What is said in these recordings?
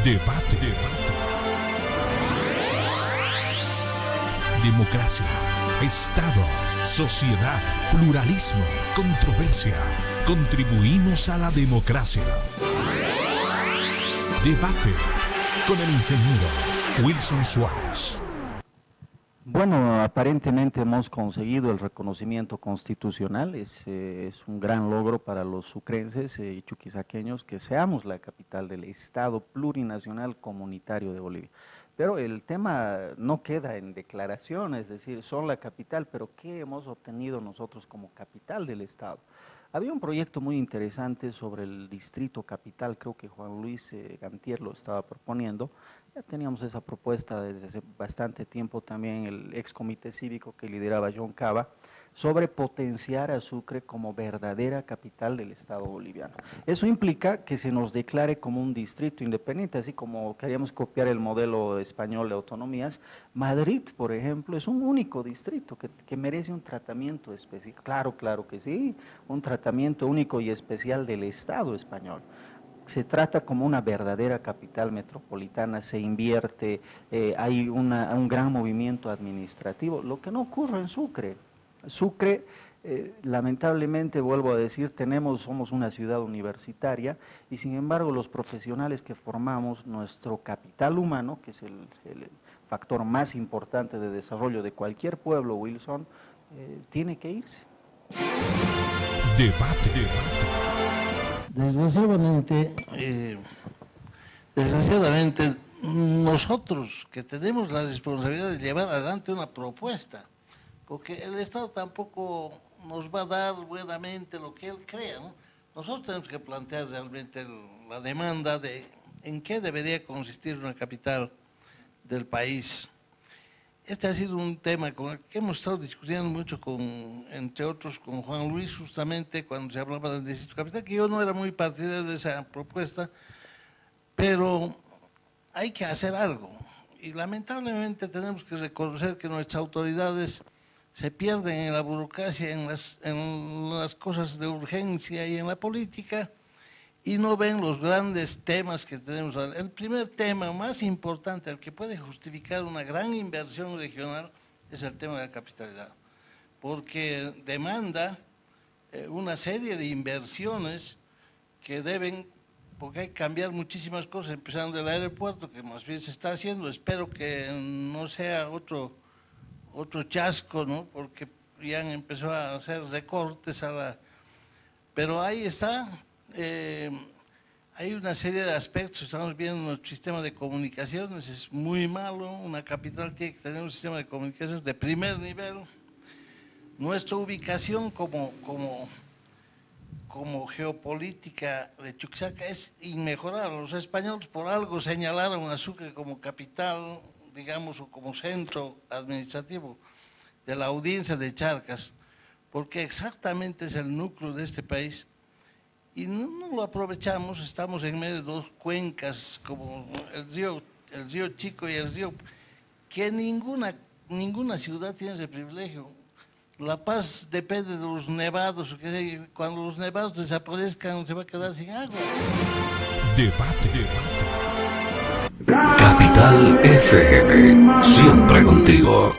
Debate. Democracia, Estado, sociedad, pluralismo, controversia. Contribuimos a la democracia. Debate con el ingeniero Wilson Suárez. Bueno, aparentemente hemos conseguido el reconocimiento constitucional, es un gran logro para los sucrenses y chuquisaqueños que seamos la capital del Estado plurinacional comunitario de Bolivia. Pero el tema no queda en declaración, es decir, son la capital, pero ¿qué hemos obtenido nosotros como capital del Estado? Había un proyecto muy interesante sobre el distrito capital, creo que Juan Luis Gantier lo estaba proponiendo. Ya teníamos esa propuesta desde hace bastante tiempo también el ex comité cívico que lideraba John Cava, sobre potenciar a Sucre como verdadera capital del Estado boliviano. Eso implica que se nos declare como un distrito independiente, así como queríamos copiar el modelo español de autonomías. Madrid, por ejemplo, es un único distrito que merece un tratamiento especial. Claro que sí, un tratamiento único y especial del Estado español. Se trata como una verdadera capital metropolitana, se invierte, hay un gran movimiento administrativo, lo que no ocurre en Sucre. Sucre, lamentablemente, vuelvo a decir, somos una ciudad universitaria y sin embargo los profesionales que formamos, nuestro capital humano, que es el factor más importante de desarrollo de cualquier pueblo, Wilson, tiene que irse. Debate. Desgraciadamente, nosotros que tenemos la responsabilidad de llevar adelante una propuesta, porque el Estado tampoco nos va a dar buenamente lo que él crea, ¿no? Nosotros tenemos que plantear realmente la demanda de en qué debería consistir una capital del país. Este ha sido un tema con el que hemos estado discutiendo mucho, entre otros, con Juan Luis, justamente cuando se hablaba del distrito capital, que yo no era muy partidario de esa propuesta, pero hay que hacer algo. Y lamentablemente tenemos que reconocer que nuestras autoridades se pierden en la burocracia, en las cosas de urgencia y en la política, y no ven los grandes temas que tenemos. El primer tema más importante, el que puede justificar una gran inversión regional, es el tema de la capitalidad, porque demanda una serie de inversiones que porque hay que cambiar muchísimas cosas, empezando del aeropuerto, que más bien se está haciendo. Espero que no sea otro chasco, ¿no? Porque ya han empezado a hacer recortes pero ahí está. Hay una serie de aspectos. Estamos viendo nuestro sistema de comunicaciones, es muy malo. Una capital tiene que tener un sistema de comunicaciones de primer nivel. Nuestra ubicación como geopolítica de Chuquisaca es inmejorable. Los españoles por algo señalaron a Sucre como capital, digamos, o como centro administrativo de la audiencia de Charcas, porque exactamente es el núcleo de este país. Y no lo aprovechamos, estamos en medio de dos cuencas, como el río Chico y el río, que ninguna ciudad tiene ese privilegio. La Paz depende de los nevados, cuando los nevados desaparezcan se va a quedar sin agua. Debate. Capital FM, siempre contigo.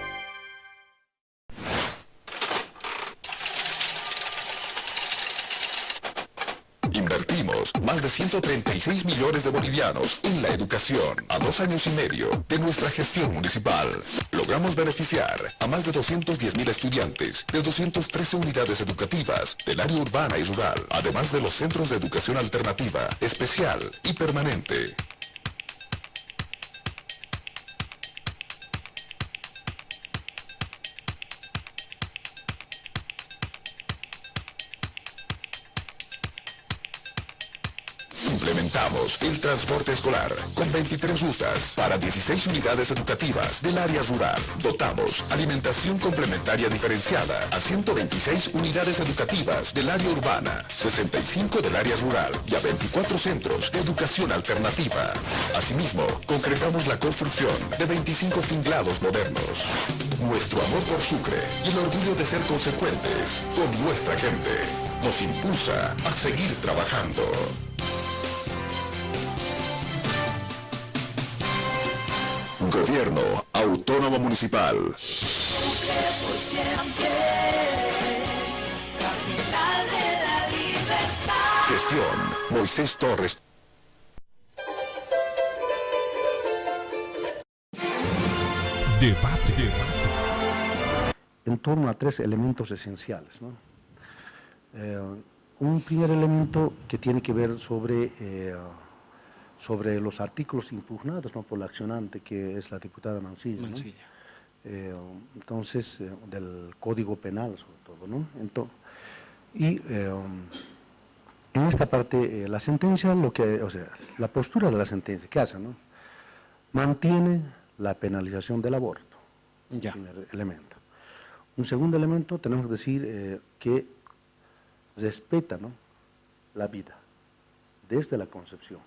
Invertimos más de 136 millones de bolivianos en la educación. A 2 años y medio de nuestra gestión municipal, logramos beneficiar a más de 210.000 estudiantes de 213 unidades educativas del área urbana y rural, además de los centros de educación alternativa, especial y permanente. Implementamos el transporte escolar con 23 rutas para 16 unidades educativas del área rural. Dotamos alimentación complementaria diferenciada a 126 unidades educativas del área urbana, 65 del área rural y a 24 centros de educación alternativa. Asimismo, concretamos la construcción de 25 tinglados modernos. Nuestro amor por Sucre y el orgullo de ser consecuentes con nuestra gente nos impulsa a seguir trabajando. Gobierno Autónomo Municipal. Por siempre, capital de la libertad. Gestión Moisés Torres. Debate. En torno a 3 elementos esenciales, ¿no? Un primer elemento que tiene que ver sobre los artículos impugnados, ¿no?, por la accionante, que es la diputada Mancilla, ¿no? Entonces, del Código Penal sobre todo, ¿no? En esta parte, la sentencia, la postura de la sentencia, ¿qué hace, no? Mantiene la penalización del aborto, primer elemento. Un segundo elemento, tenemos que decir que respeta, ¿no?, la vida desde la concepción,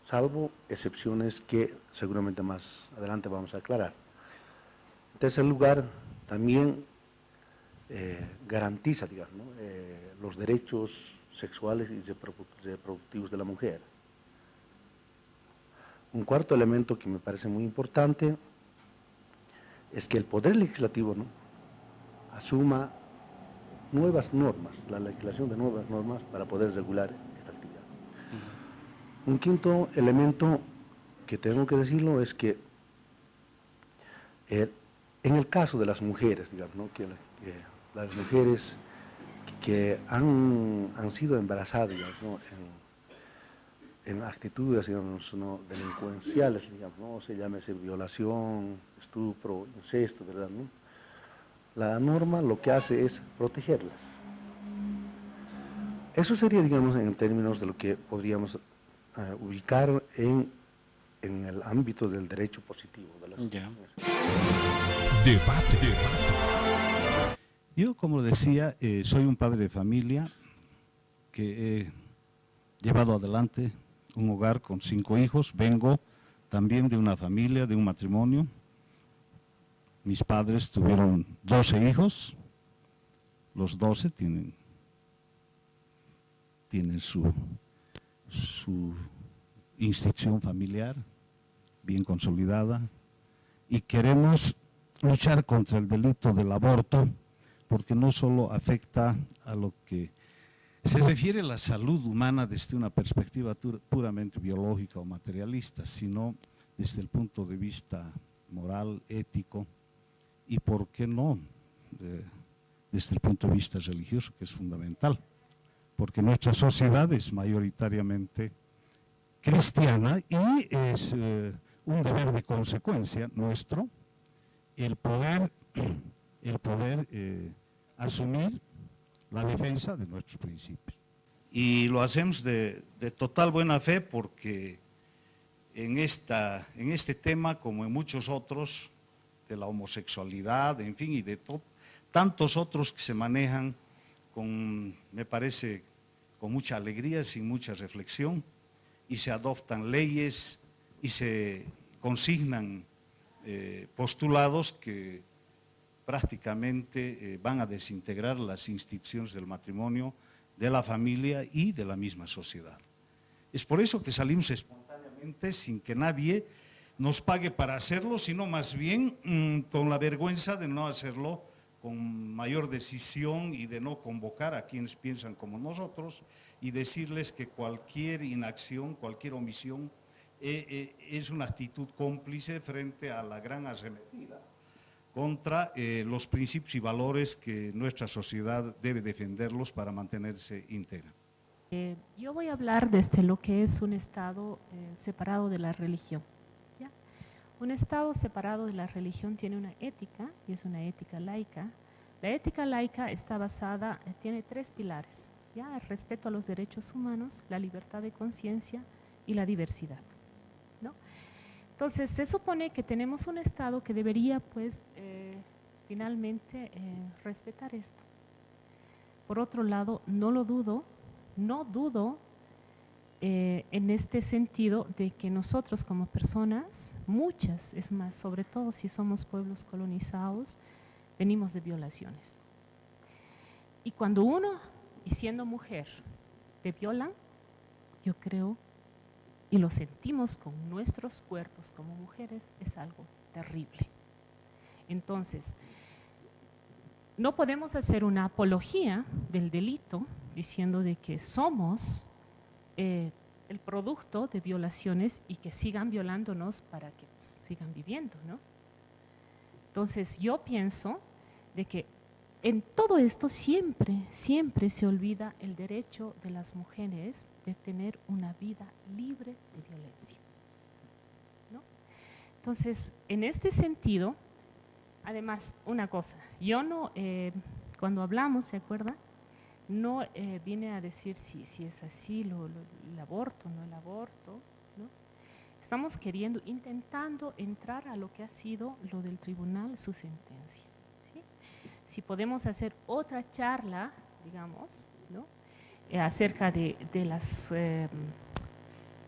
salvo excepciones que seguramente más adelante vamos a aclarar. En tercer lugar, también garantiza, digamos, ¿no?, los derechos sexuales y reproductivos de la mujer. Un cuarto elemento que me parece muy importante es que el Poder Legislativo, ¿no?, asuma nuevas normas, la legislación de nuevas normas para poder regular esta actividad. Un quinto elemento que tengo que decirlo es que en el caso de las mujeres, digamos, ¿no?, que las mujeres que han sido embarazadas, digamos, ¿no?, en actitudes, digamos, ¿no?, delincuenciales, digamos, ¿no?, se llámese violación, estupro, incesto, ¿verdad?, ¿no? La norma lo que hace es protegerlas. Eso sería, digamos, en términos de lo que podríamos ubicar en el ámbito del derecho positivo de las mujeres. Debate. Yo, como decía, soy un padre de familia que he llevado adelante un hogar con 5 hijos. Vengo también de una familia, de un matrimonio. Mis padres tuvieron 12 hijos, los 12 tienen su institución familiar bien consolidada, y queremos luchar contra el delito del aborto, porque no solo afecta a lo que se refiere a la salud humana desde una perspectiva puramente biológica o materialista, sino desde el punto de vista moral, ético, y por qué no, desde el punto de vista religioso, que es fundamental, porque nuestra sociedad es mayoritariamente cristiana y es un deber de consecuencia nuestro el poder asumir la defensa de nuestros principios. Y lo hacemos de total buena fe, porque en este tema, como en muchos otros, de la homosexualidad, en fin, y de tantos otros que se manejan me parece, con mucha alegría, sin mucha reflexión, y se adoptan leyes y se consignan postulados que prácticamente van a desintegrar las instituciones del matrimonio, de la familia y de la misma sociedad. Es por eso que salimos espontáneamente, sin que nadie nos pague para hacerlo, sino más bien con la vergüenza de no hacerlo con mayor decisión y de no convocar a quienes piensan como nosotros y decirles que cualquier inacción, cualquier omisión es una actitud cómplice frente a la gran arremetida contra los principios y valores que nuestra sociedad debe defenderlos para mantenerse íntegra. Yo voy a hablar desde lo que es un Estado separado de la religión. ¿Ya? Un Estado separado de la religión tiene una ética, y es una ética laica. La ética laica está basada, tiene 3 pilares, ¿ya? El respeto a los derechos humanos, la libertad de conciencia y la diversidad, ¿no? Entonces, se supone que tenemos un Estado que debería, pues, finalmente respetar esto. Por otro lado, no dudo en este sentido de que nosotros como personas, muchas, es más, sobre todo si somos pueblos colonizados, venimos de violaciones. Y cuando uno, y siendo mujer, te violan, yo creo y lo sentimos con nuestros cuerpos como mujeres, es algo terrible. Entonces, no podemos hacer una apología del delito diciendo de que somos el producto de violaciones y que sigan violándonos para que sigan viviendo, ¿no? Entonces, yo pienso de que en todo esto siempre se olvida el derecho de las mujeres de tener una vida libre de violencia, ¿no? Entonces, en este sentido, además, una cosa, yo no, cuando hablamos, ¿se acuerda? No vine a decir si es así el aborto, no el aborto, ¿no? Estamos intentando entrar a lo que ha sido lo del tribunal, su sentencia, ¿sí? Si podemos hacer otra charla, digamos, ¿no? Acerca de las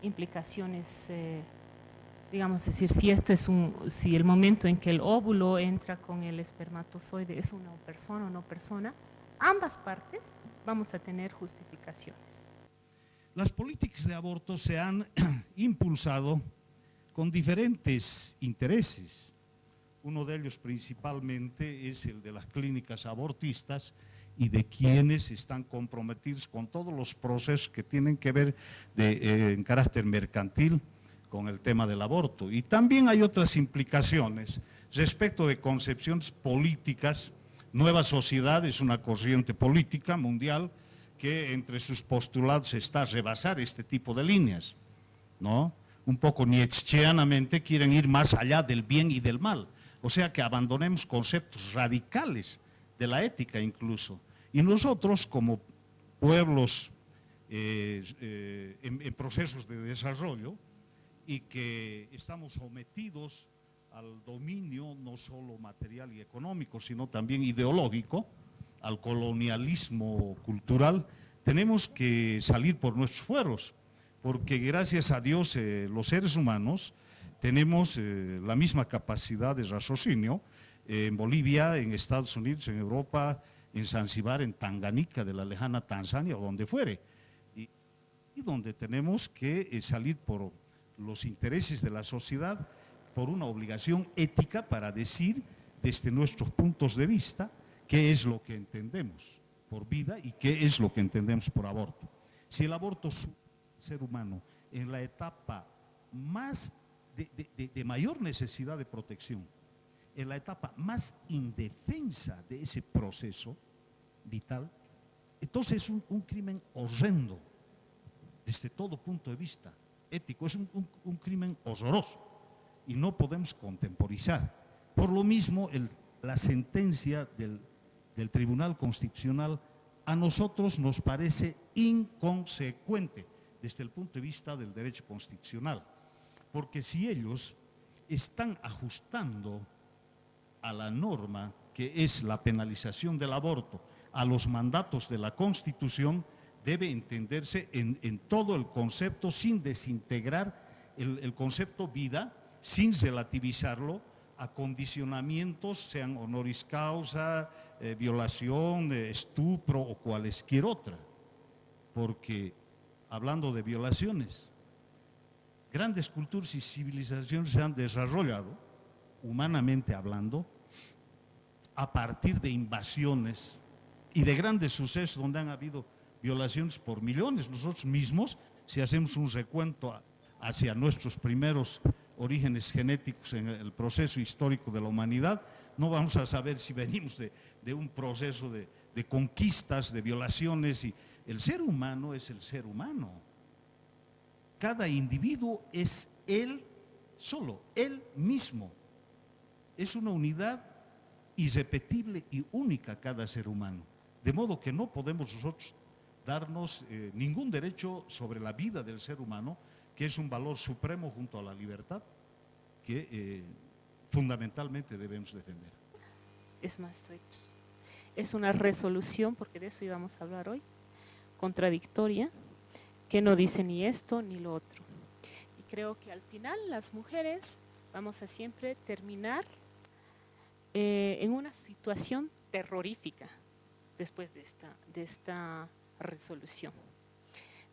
implicaciones, digamos, decir, si el momento en que el óvulo entra con el espermatozoide es una persona o no persona, ambas partes vamos a tener justificaciones. Las políticas de aborto se han impulsado con diferentes intereses. Uno de ellos principalmente es el de las clínicas abortistas y de quienes están comprometidos con todos los procesos que tienen que ver en carácter mercantil con el tema del aborto. Y también hay otras implicaciones respecto de concepciones políticas. Nueva Sociedad es una corriente política mundial que entre sus postulados está rebasar este tipo de líneas, ¿no? Un poco nietzscheanamente quieren ir más allá del bien y del mal, o sea que abandonemos conceptos radicales de la ética incluso. Y nosotros como pueblos en procesos de desarrollo y que estamos sometidos al dominio no solo material y económico, sino también ideológico, al colonialismo cultural, tenemos que salir por nuestros fueros, porque gracias a Dios los seres humanos tenemos la misma capacidad de raciocinio en Bolivia, en Estados Unidos, en Europa, en Zanzíbar, en Tanganica, de la lejana Tanzania o donde fuere, y donde tenemos que salir por los intereses de la sociedad, por una obligación ética para decir desde nuestros puntos de vista qué es lo que entendemos por vida y qué es lo que entendemos por aborto. Si el aborto es un ser humano en la etapa más de mayor necesidad de protección, en la etapa más indefensa de ese proceso vital, entonces es un crimen horrendo desde todo punto de vista ético, es un crimen horroroso. Y no podemos contemporizar. Por lo mismo, la sentencia del Tribunal Constitucional a nosotros nos parece inconsecuente desde el punto de vista del derecho constitucional, porque si ellos están ajustando a la norma que es la penalización del aborto a los mandatos de la Constitución, debe entenderse en todo el concepto sin desintegrar el concepto vida, sin relativizarlo a condicionamientos, sean honoris causa, violación, estupro o cualesquier otra. Porque, hablando de violaciones, grandes culturas y civilizaciones se han desarrollado, humanamente hablando, a partir de invasiones y de grandes sucesos donde han habido violaciones por millones. Nosotros mismos, si hacemos un recuento hacia nuestros primeros orígenes genéticos en el proceso histórico de la humanidad, no vamos a saber si venimos de un proceso de conquistas, de violaciones. Y el ser humano es el ser humano. Cada individuo es él solo, él mismo. Es una unidad irrepetible y única cada ser humano. De modo que no podemos nosotros darnos ningún derecho sobre la vida del ser humano, que es un valor supremo junto a la libertad que fundamentalmente debemos defender. Es más, es una resolución, porque de eso íbamos a hablar hoy, contradictoria, que no dice ni esto ni lo otro. Y creo que al final las mujeres vamos a siempre terminar en una situación terrorífica después de esta resolución.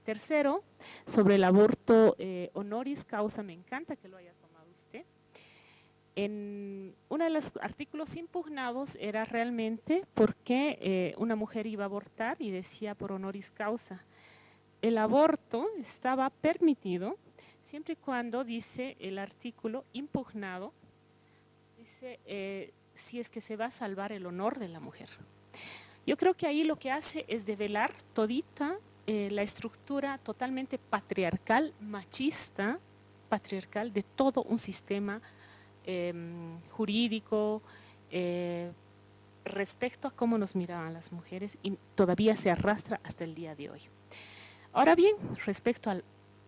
Tercero, sobre el aborto honoris causa, me encanta que lo haya tomado usted. En uno de los artículos impugnados era realmente por qué una mujer iba a abortar y decía por honoris causa. El aborto estaba permitido siempre y cuando, dice el artículo impugnado, dice si es que se va a salvar el honor de la mujer. Yo creo que ahí lo que hace es develar todita la estructura totalmente patriarcal, machista, patriarcal de todo un sistema jurídico respecto a cómo nos miraban las mujeres y todavía se arrastra hasta el día de hoy. Ahora bien, respecto al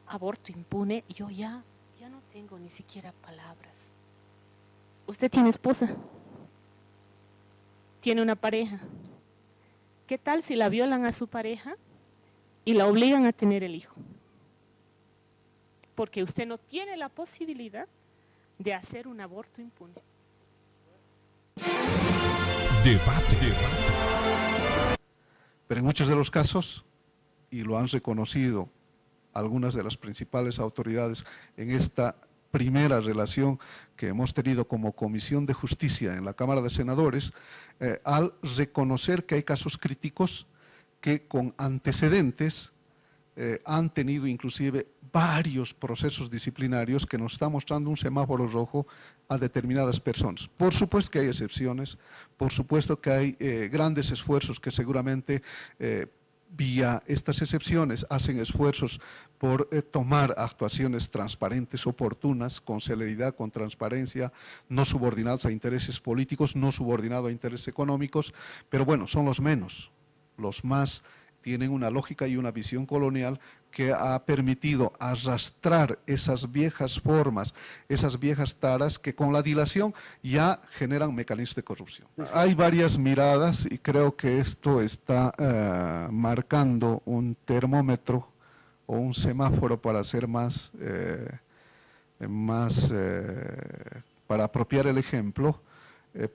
aborto impune, yo ya no tengo ni siquiera palabras. ¿Usted tiene esposa? ¿Tiene una pareja? ¿Qué tal si la violan a su pareja y la obligan a tener el hijo? Porque usted no tiene la posibilidad de hacer un aborto impune. Debate. Pero en muchos de los casos, y lo han reconocido algunas de las principales autoridades en esta primera relación que hemos tenido como Comisión de Justicia en la Cámara de Senadores, al reconocer que hay casos críticos que con antecedentes han tenido inclusive varios procesos disciplinarios que nos está mostrando un semáforo rojo a determinadas personas. Por supuesto que hay excepciones, por supuesto que hay grandes esfuerzos que seguramente vía estas excepciones hacen esfuerzos por tomar actuaciones transparentes, oportunas, con celeridad, con transparencia, no subordinados a intereses políticos, no subordinados a intereses económicos, pero bueno, son los menos. Los más tienen una lógica y una visión colonial que ha permitido arrastrar esas viejas formas, esas viejas taras que con la dilación ya generan mecanismos de corrupción. Hay varias miradas y creo que esto está marcando un termómetro o un semáforo para ser para apropiar el ejemplo,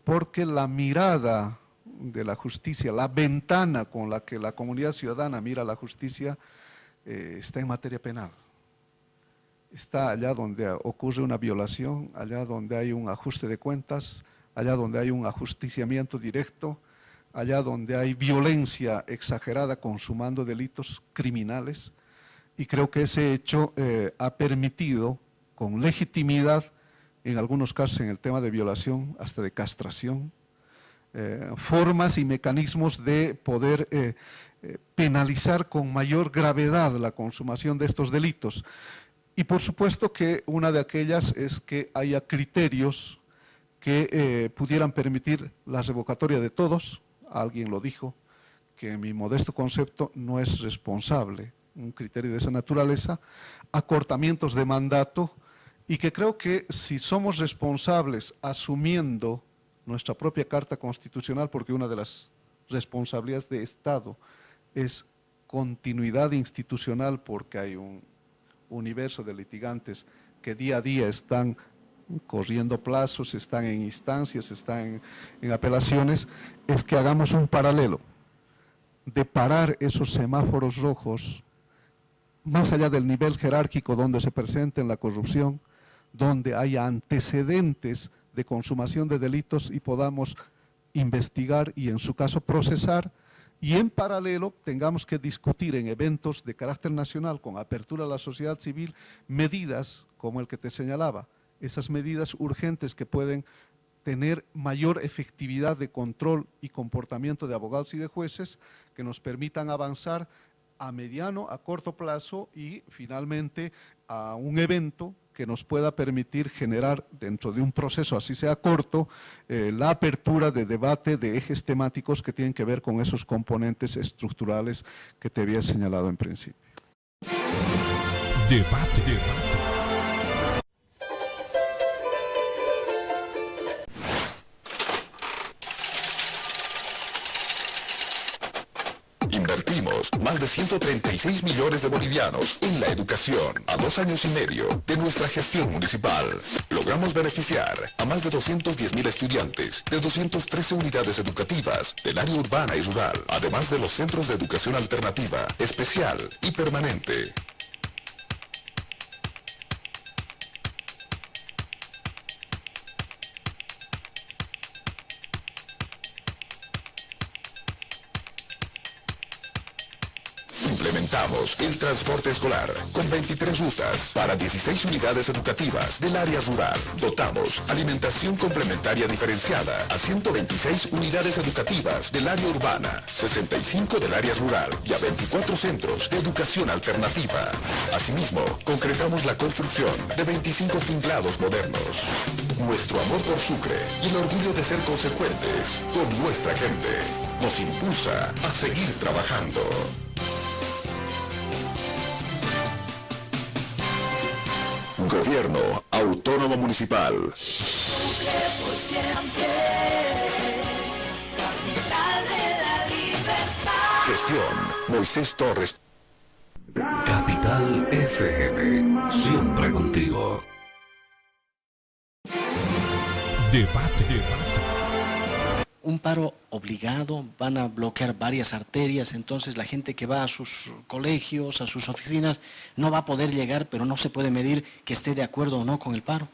porque la mirada de la justicia, la ventana con la que la comunidad ciudadana mira la justicia, está en materia penal. Está allá donde ocurre una violación, allá donde hay un ajuste de cuentas, allá donde hay un ajusticiamiento directo, allá donde hay violencia exagerada consumando delitos criminales, y creo que ese hecho ha permitido con legitimidad, en algunos casos en el tema de violación, hasta de castración, formas y mecanismos de poder penalizar con mayor gravedad la consumación de estos delitos. Y por supuesto que una de aquellas es que haya criterios que pudieran permitir la revocatoria de todos. Alguien lo dijo, que en mi modesto concepto no es responsable un criterio de esa naturaleza, acortamientos de mandato, y que creo que si somos responsables asumiendo nuestra propia Carta Constitucional, porque una de las responsabilidades de Estado es continuidad institucional, porque hay un universo de litigantes que día a día están corriendo plazos, están en instancias, están en apelaciones, es que hagamos un paralelo de parar esos semáforos rojos más allá del nivel jerárquico donde se presente la corrupción, donde haya antecedentes de consumación de delitos y podamos investigar y en su caso procesar, y en paralelo tengamos que discutir en eventos de carácter nacional con apertura a la sociedad civil medidas como el que te señalaba, esas medidas urgentes que pueden tener mayor efectividad de control y comportamiento de abogados y de jueces que nos permitan avanzar a mediano, a corto plazo y finalmente a un evento que nos pueda permitir generar dentro de un proceso, así sea corto, la apertura de debate de ejes temáticos que tienen que ver con esos componentes estructurales que te había señalado en principio. Debate. Invertimos más de 136 millones de bolivianos en la educación. A 2 años y medio de nuestra gestión municipal, logramos beneficiar a más de 210.000 estudiantes de 213 unidades educativas del área urbana y rural, además de los centros de educación alternativa, especial y permanente. Implementamos el transporte escolar con 23 rutas para 16 unidades educativas del área rural. Dotamos alimentación complementaria diferenciada a 126 unidades educativas del área urbana, 65 del área rural y a 24 centros de educación alternativa. Asimismo, concretamos la construcción de 25 tinklados modernos. Nuestro amor por Sucre y el orgullo de ser consecuentes con nuestra gente nos impulsa a seguir trabajando. Gobierno Autónomo Municipal. Sucre por siempre, capital de la libertad. Gestión Moisés Torres. Capital FM, siempre contigo. Debate. Un paro obligado, van a bloquear varias arterias, entonces la gente que va a sus colegios, a sus oficinas, no va a poder llegar, pero no se puede medir que esté de acuerdo o no con el paro.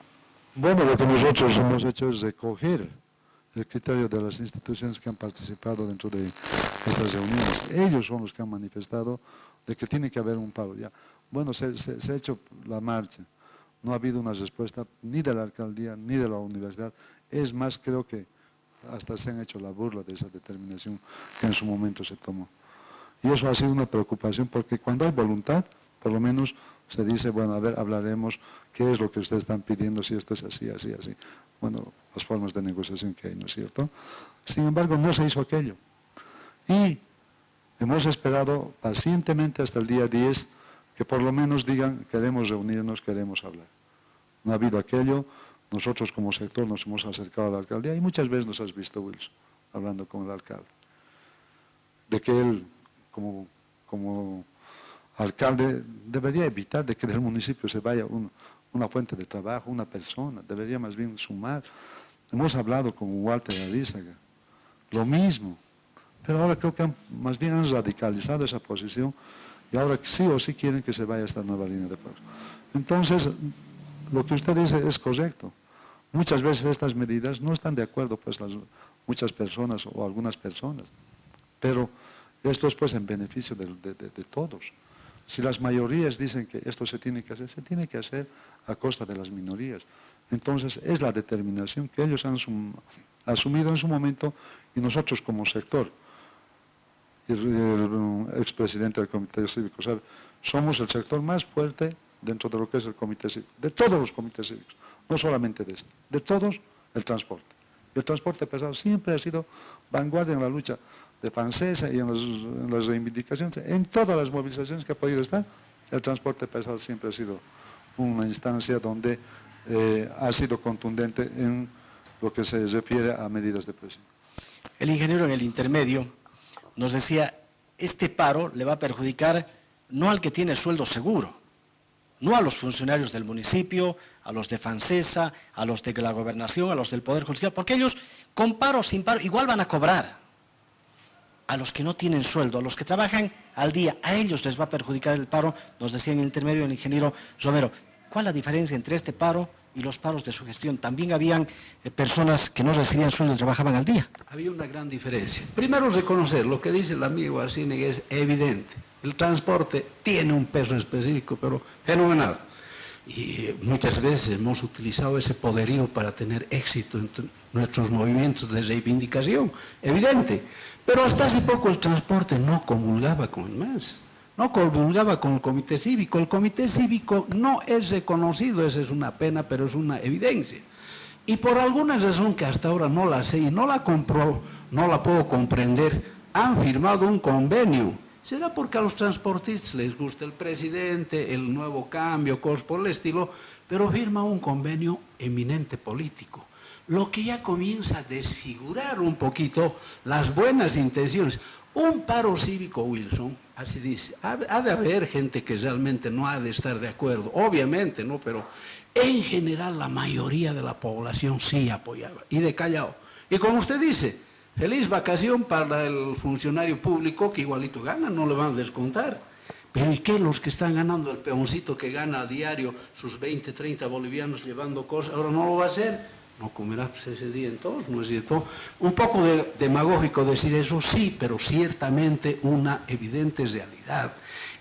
Bueno, lo que nosotros hemos hecho es recoger el criterio de las instituciones que han participado dentro de estas reuniones. Ellos son los que han manifestado de que tiene que haber un paro. Ya. Bueno, se ha hecho la marcha, no ha habido una respuesta ni de la alcaldía ni de la universidad. Es más, creo que hasta se han hecho la burla de esa determinación que en su momento se tomó. Y eso ha sido una preocupación porque cuando hay voluntad, por lo menos se dice, bueno, a ver, hablaremos qué es lo que ustedes están pidiendo, si esto es así, así, así. Bueno, las formas de negociación que hay, ¿no es cierto? Sin embargo, no se hizo aquello. Y hemos esperado pacientemente hasta el día 10 que por lo menos digan, queremos reunirnos, queremos hablar. No ha habido aquello. Nosotros como sector nos hemos acercado a la alcaldía y muchas veces nos has visto, Wilson, hablando con el alcalde. De que él, como alcalde, debería evitar de que del municipio se vaya una fuente de trabajo, una persona, debería más bien sumar. Hemos hablado con Walter Arizaga, lo mismo, pero ahora creo que más bien han radicalizado esa posición y ahora sí o sí quieren que se vaya esta nueva línea de pago. Entonces, lo que usted dice es correcto. Muchas veces estas medidas no están de acuerdo pues muchas personas o algunas personas, pero esto es pues en beneficio de todos. Si las mayorías dicen que esto se tiene que hacer a costa de las minorías. Entonces es la determinación que ellos han asumido en su momento y nosotros como sector, el expresidente del Comité Cívico, ¿sabe? Somos el sector más fuerte dentro de lo que es el comité cívico, de todos los comités cívicos, no solamente de este, de todos el transporte. Y el transporte pesado siempre ha sido vanguardia en la lucha de Pancesa y en las reivindicaciones, en todas las movilizaciones que ha podido estar, el transporte pesado siempre ha sido una instancia donde ha sido contundente en lo que se refiere a medidas de presión. El ingeniero en el intermedio nos decía, este paro le va a perjudicar no al que tiene sueldo seguro, no a los funcionarios del municipio, a los de Fancesa, a los de la gobernación, a los del Poder Judicial, porque ellos, con paro o sin paro, igual van a cobrar. A los que no tienen sueldo, a los que trabajan al día, a ellos les va a perjudicar el paro, nos decía en el intermedio el ingeniero Romero. ¿Cuál es la diferencia entre este paro y los paros de su gestión? También habían personas que no recibían sueldo y trabajaban al día. Había una gran diferencia. Primero, reconocer lo que dice el amigo Arcine, es evidente. El transporte tiene un peso específico, pero fenomenal. Y muchas veces hemos utilizado ese poderío para tener éxito en nuestros movimientos de reivindicación, evidente. Pero hasta hace poco el transporte no comulgaba con el MAS, no comulgaba con el Comité Cívico. El Comité Cívico no es reconocido, esa es una pena, pero es una evidencia. Y por alguna razón que hasta ahora no la sé y no la puedo comprender, han firmado un convenio. Será porque a los transportistas les gusta el presidente, el nuevo cambio, cosas por el estilo, pero firma un convenio eminente político, lo que ya comienza a desfigurar un poquito las buenas intenciones. Un paro cívico, Wilson, así dice, ha de haber gente que realmente no ha de estar de acuerdo, obviamente, ¿no? Pero en general la mayoría de la población sí apoyaba, y de Callao. Y como usted dice, feliz vacación para el funcionario público que igualito gana, no le van a descontar. Pero ¿y qué? Los que están ganando, el peoncito que gana a diario sus 20, 30 bolivianos llevando cosas, ahora no lo va a hacer. No comerá pues, ese día entonces, ¿no es cierto? Un poco demagógico decir eso, sí, pero ciertamente una evidente realidad.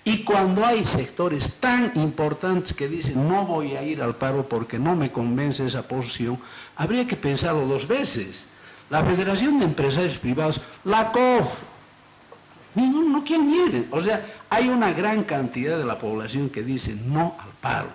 Y cuando hay sectores tan importantes que dicen no voy a ir al paro porque no me convence esa posición, habría que pensarlo 2 veces. La Federación de Empresarios Privados, la COF, no quieren ir. O sea, hay una gran cantidad de la población que dice no al paro.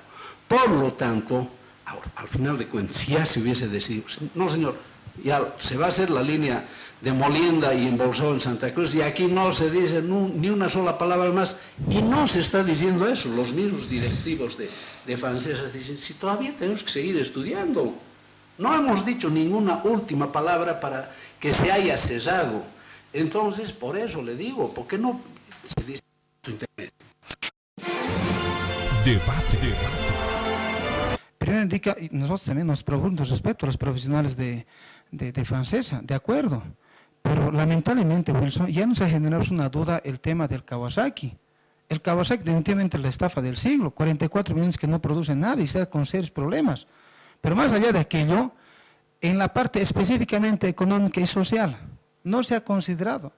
Por lo tanto, ahora, al final de cuentas, si ya se hubiese decidido, no señor, ya se va a hacer la línea de molienda y embolsado en Santa Cruz, y aquí no se dice ni una sola palabra más, y no se está diciendo eso. Los mismos directivos de Francesa dicen, si todavía tenemos que seguir estudiando, no hemos dicho ninguna última palabra para que se haya cesado. Entonces, por eso le digo, ¿por qué no se dice internet? Debate. Primero indica, y nosotros también nos preguntamos respecto a los profesionales de Francesa, de acuerdo, pero lamentablemente, Wilson, ya nos ha generado una duda el tema del Kawasaki. El Kawasaki definitivamente es la estafa del siglo, 44 millones que no producen nada y está con serios problemas. Pero más allá de aquello, en la parte específicamente económica y social, no se ha considerado.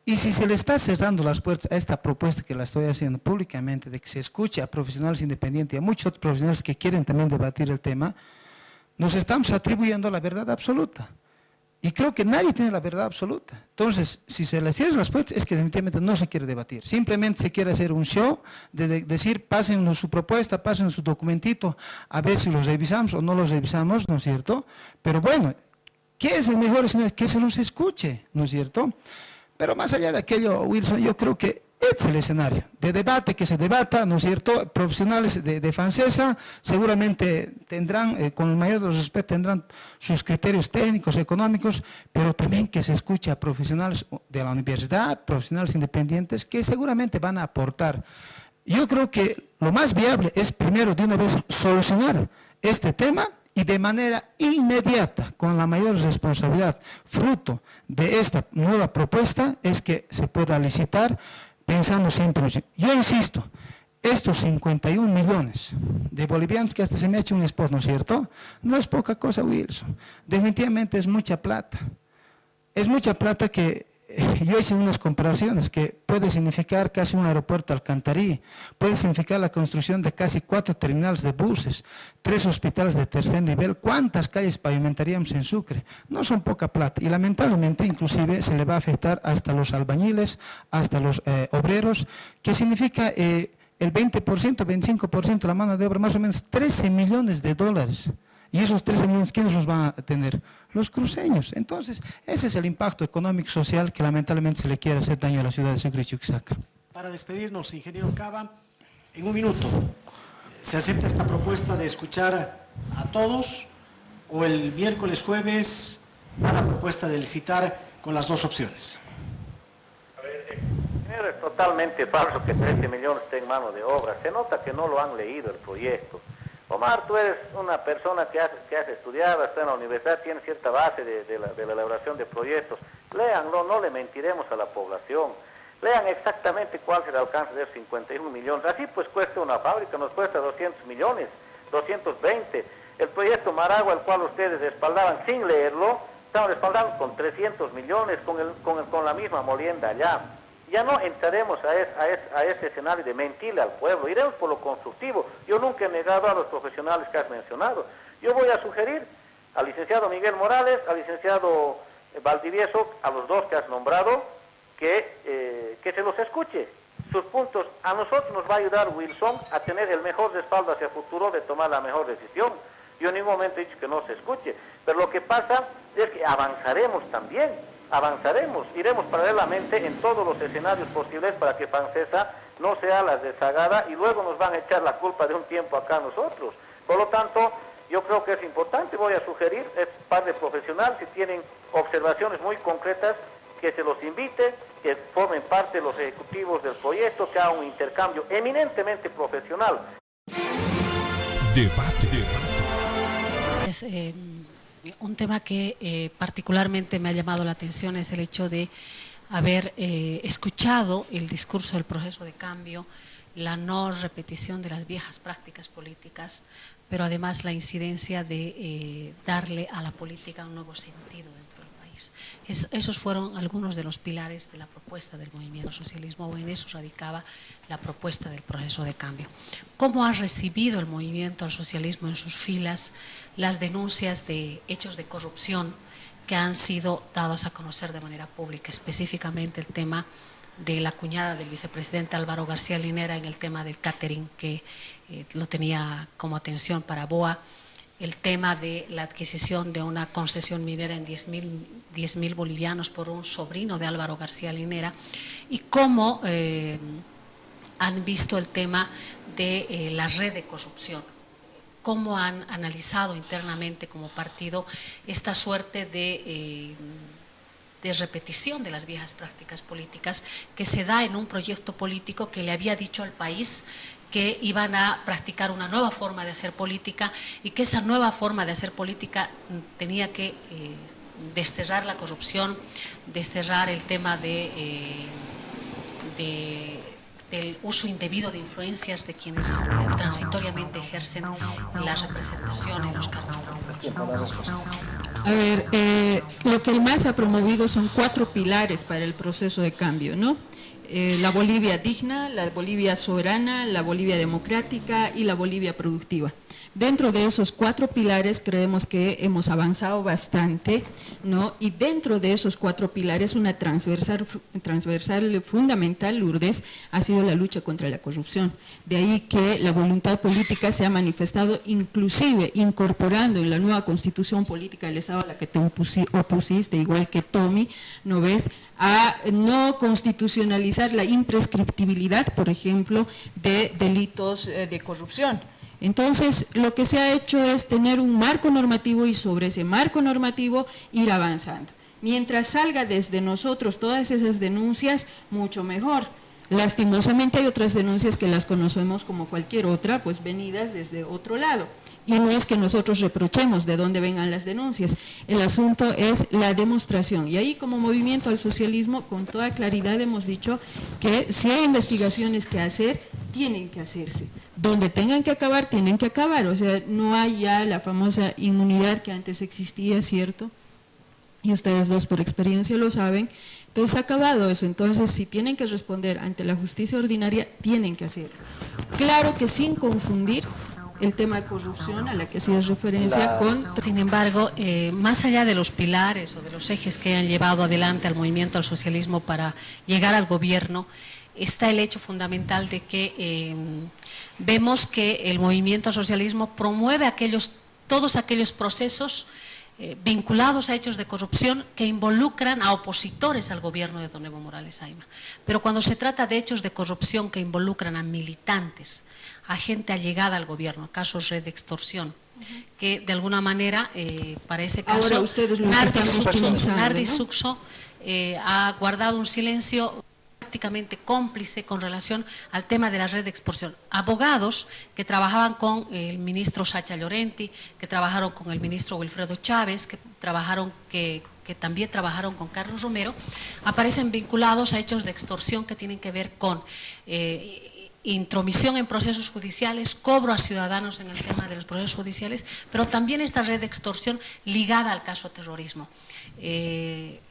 Y si se le está cerrando las puertas a esta propuesta que la estoy haciendo públicamente, de que se escuche a profesionales independientes y a muchos otros profesionales que quieren también debatir el tema, nos estamos atribuyendo la verdad absoluta. Y creo que nadie tiene la verdad absoluta. Entonces, si se le cierran las puertas, es que definitivamente no se quiere debatir. Simplemente se quiere hacer un show de decir, pásennos su propuesta, pásennos su documentito, a ver si los revisamos o no los revisamos, ¿no es cierto? Pero bueno, ¿qué es el mejor escenario? Que se los escuche, ¿no es cierto? Pero más allá de aquello, Wilson, yo creo que este es el escenario de debate, que se debata, ¿no es cierto? Profesionales de Francesa seguramente tendrán, con el mayor de los respetos, tendrán sus criterios técnicos, económicos, pero también que se escuche a profesionales de la universidad, profesionales independientes, que seguramente van a aportar. Yo creo que lo más viable es primero de una vez solucionar este tema y de manera inmediata, con la mayor responsabilidad, fruto de esta nueva propuesta, es que se pueda licitar pensando siempre. Yo insisto, estos 51 millones de bolivianos, que hasta se me ha hecho un spot, ¿no es cierto? No es poca cosa, Wilson. Definitivamente es mucha plata. Es mucha plata que yo hice unas comparaciones que puede significar casi un aeropuerto Alcantarí, puede significar la construcción de casi 4 terminales de buses, 3 hospitales de tercer nivel. ¿Cuántas calles pavimentaríamos en Sucre? No son poca plata y lamentablemente inclusive se le va a afectar hasta los albañiles, hasta los obreros, que significa el 20%, 25% de la mano de obra, más o menos 13 millones de dólares. Y esos 13 millones, ¿quiénes los van a tener? Los cruceños. Entonces, ese es el impacto económico y social que lamentablemente se le quiere hacer daño a la ciudad de Sucre y Chuquisaca. Para despedirnos, ingeniero Cava, en un minuto, ¿se acepta esta propuesta de escuchar a todos o el miércoles, jueves, a la propuesta de licitar con las 2 opciones? Es totalmente falso que 13 millones esté en mano de obra. Se nota que no lo han leído el proyecto. Omar, tú eres una persona que has estudiado, está en la universidad, tiene cierta base de la elaboración de proyectos. Léanlo, no le mentiremos a la población. Lean exactamente cuál será el alcance de esos 51 millones. Así pues cuesta una fábrica, nos cuesta 200 millones, 220. El proyecto Maragua, el cual ustedes respaldaban sin leerlo, estaban respaldando con 300 millones, con la misma molienda allá. Ya no entraremos a ese escenario de mentirle al pueblo, iremos por lo constructivo. Yo nunca he negado a los profesionales que has mencionado. Yo voy a sugerir al licenciado Miguel Morales, al licenciado Valdivieso, a los 2 que has nombrado, que se los escuche. Sus puntos a nosotros nos va a ayudar, Wilson, a tener el mejor respaldo hacia el futuro de tomar la mejor decisión. Yo en ningún momento he dicho que no se escuche, pero lo que pasa es que avanzaremos también. Avanzaremos, iremos paralelamente en todos los escenarios posibles para que Francesa no sea la rezagada y luego nos van a echar la culpa de un tiempo acá nosotros. Por lo tanto, yo creo que es importante, voy a sugerir, es par de profesionales, si tienen observaciones muy concretas, que se los invite, que formen parte de los ejecutivos del proyecto, que hagan un intercambio eminentemente profesional. Debate. Es un tema que particularmente me ha llamado la atención, es el hecho de haber escuchado el discurso del proceso de cambio, la no repetición de las viejas prácticas políticas, pero además la incidencia de darle a la política un nuevo sentido dentro del país. Esos fueron algunos de los pilares de la propuesta del movimiento al socialismo, o en eso radicaba la propuesta del proceso de cambio. ¿Cómo ha recibido el movimiento al socialismo en sus filas las denuncias de hechos de corrupción que han sido dados a conocer de manera pública, específicamente el tema de la cuñada del vicepresidente Álvaro García Linera en el tema del catering, que lo tenía como atención para BOA, el tema de la adquisición de una concesión minera en 10.000 bolivianos por un sobrino de Álvaro García Linera, y cómo han visto el tema de la red de corrupción, cómo han analizado internamente como partido esta suerte de repetición de las viejas prácticas políticas que se da en un proyecto político que le había dicho al país que iban a practicar una nueva forma de hacer política, y que esa nueva forma de hacer política tenía que desterrar la corrupción, desterrar el tema del uso indebido de influencias de quienes transitoriamente ejercen la representación en los cargos públicos. A ver, lo que el MAS ha promovido son 4 pilares para el proceso de cambio, ¿no? La Bolivia digna, la Bolivia soberana, la Bolivia democrática y la Bolivia productiva. Dentro de esos 4 pilares creemos que hemos avanzado bastante, ¿no? Y dentro de esos 4 pilares una transversal fundamental, Lourdes, ha sido la lucha contra la corrupción. De ahí que la voluntad política se ha manifestado, inclusive incorporando en la nueva constitución política del Estado a la que te opusiste, igual que Tommy, ¿no ves?, a no constitucionalizar la imprescriptibilidad, por ejemplo, de delitos de corrupción. Entonces, lo que se ha hecho es tener un marco normativo y sobre ese marco normativo ir avanzando. Mientras salga desde nosotros todas esas denuncias, mucho mejor. Lastimosamente hay otras denuncias que las conocemos como cualquier otra, pues venidas desde otro lado. Y no es que nosotros reprochemos de dónde vengan las denuncias, el asunto es la demostración. Y ahí como movimiento al socialismo, con toda claridad hemos dicho que si hay investigaciones que hacer, tienen que hacerse. Donde tengan que acabar, tienen que acabar. O sea, no hay ya la famosa inmunidad que antes existía, ¿cierto? Y ustedes dos por experiencia lo saben. Entonces ha acabado eso. Entonces, si tienen que responder ante la justicia ordinaria, tienen que hacerlo. Claro que sin confundir el tema de corrupción a la que hacías referencia con... Sin embargo, más allá de los pilares o de los ejes que han llevado adelante al movimiento al socialismo para llegar al gobierno, está el hecho fundamental de que vemos que el movimiento al socialismo promueve todos aquellos procesos vinculados a hechos de corrupción que involucran a opositores al gobierno de don Evo Morales Ayma. Pero cuando se trata de hechos de corrupción que involucran a militantes, a gente allegada al gobierno, casos red de extorsión, que de alguna manera, para ese caso, ahora ustedes lo Nardi Suxo ha guardado un silencio prácticamente cómplice con relación al tema de la red de extorsión. Abogados que trabajaban con el ministro Sacha Llorenti, que trabajaron con el ministro Wilfredo Chávez, que también trabajaron con Carlos Romero, aparecen vinculados a hechos de extorsión que tienen que ver con intromisión en procesos judiciales, cobro a ciudadanos en el tema de los procesos judiciales, pero también esta red de extorsión ligada al caso terrorismo.